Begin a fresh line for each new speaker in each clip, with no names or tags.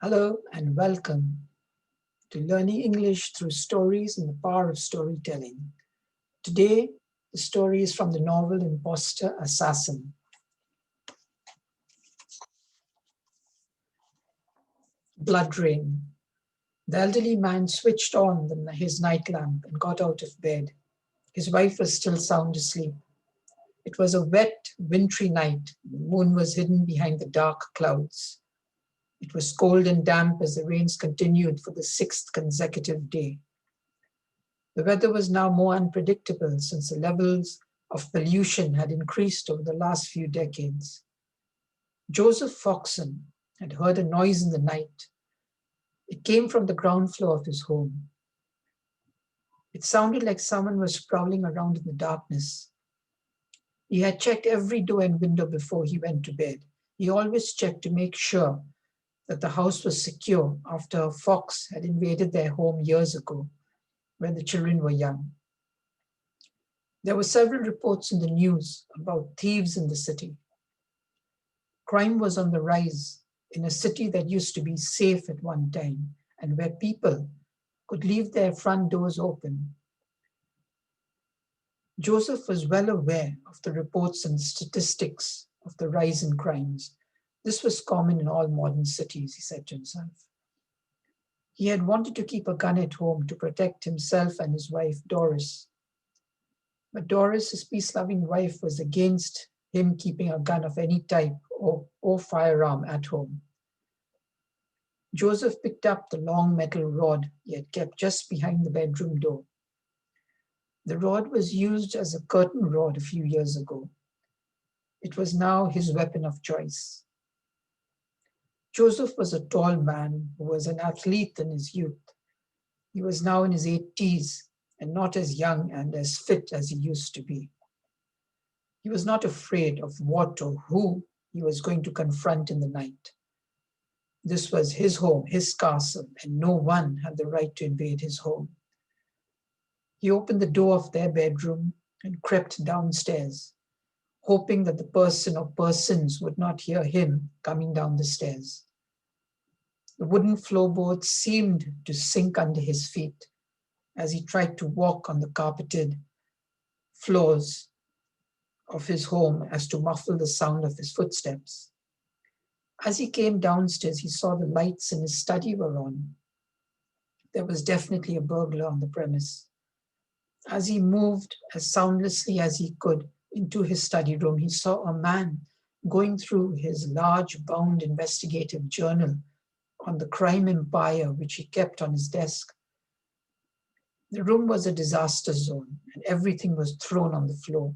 Hello and welcome to Learning English through Stories and the Power of Storytelling. Today, the story is from the novel Impostor Assassin. Blood rain. The elderly man switched on his night lamp and got out of bed. His wife was still sound asleep. It was a wet, wintry night. The moon was hidden behind the dark clouds. It was cold and damp as the rains continued for the sixth consecutive day. The weather was now more unpredictable since the levels of pollution had increased over the last few decades. Joseph Foxxen had heard a noise in the night. It came from the ground floor of his home. It sounded like someone was prowling around in the darkness. He had checked every door and window before he went to bed. He always checked to make sure that the house was secure after a fox had invaded their home years ago, when the children were young. There were several reports in the news about thieves in the city. Crime was on the rise in a city that used to be safe at one time and where people could leave their front doors open. Joseph was well aware of the reports and statistics of the rise in crimes. This was common in all modern cities, he said to himself. He had wanted to keep a gun at home to protect himself and his wife, Doris. But Doris, his peace-loving wife, was against him keeping a gun of any type or firearm at home. Joseph picked up the long metal rod he had kept just behind the bedroom door. The rod was used as a curtain rod a few years ago. It was now his weapon of choice. Joseph was a tall man who was an athlete in his youth. He was now in his 80s and not as young and as fit as he used to be. He was not afraid of what or who he was going to confront in the night. This was his home, his castle, and no one had the right to invade his home. He opened the door of their bedroom and crept downstairs, hoping that the person or persons would not hear him coming down the stairs. The wooden floorboards seemed to sink under his feet as he tried to walk on the carpeted floors of his home as to muffle the sound of his footsteps. As he came downstairs, he saw the lights in his study were on. There was definitely a burglar on the premise. As he moved as soundlessly as he could into his study room, he saw a man going through his large bound investigative journal on the crime empire which he kept on his desk. The room was a disaster zone and everything was thrown on the floor.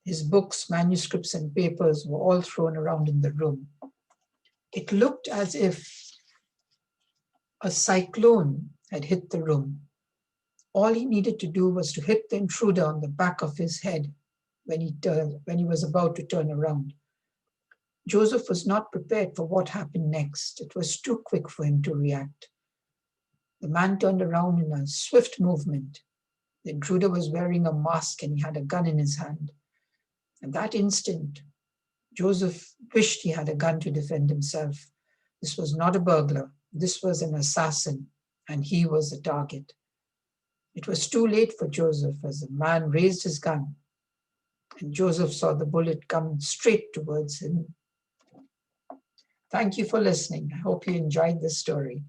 His books, manuscripts, and papers were all thrown around in the room. It looked as if a cyclone had hit the room. All he needed to do was to hit the intruder on the back of his head when he was about to turn around. Joseph was not prepared for what happened next. It was too quick for him to react. The man turned around in a swift movement. The intruder was wearing a mask and he had a gun in his hand. At that instant, Joseph wished he had a gun to defend himself. This was not a burglar. This was an assassin, and he was the target. It was too late for Joseph as the man raised his gun, and Joseph saw the bullet come straight towards him. Thank you for listening. I hope you enjoyed this story.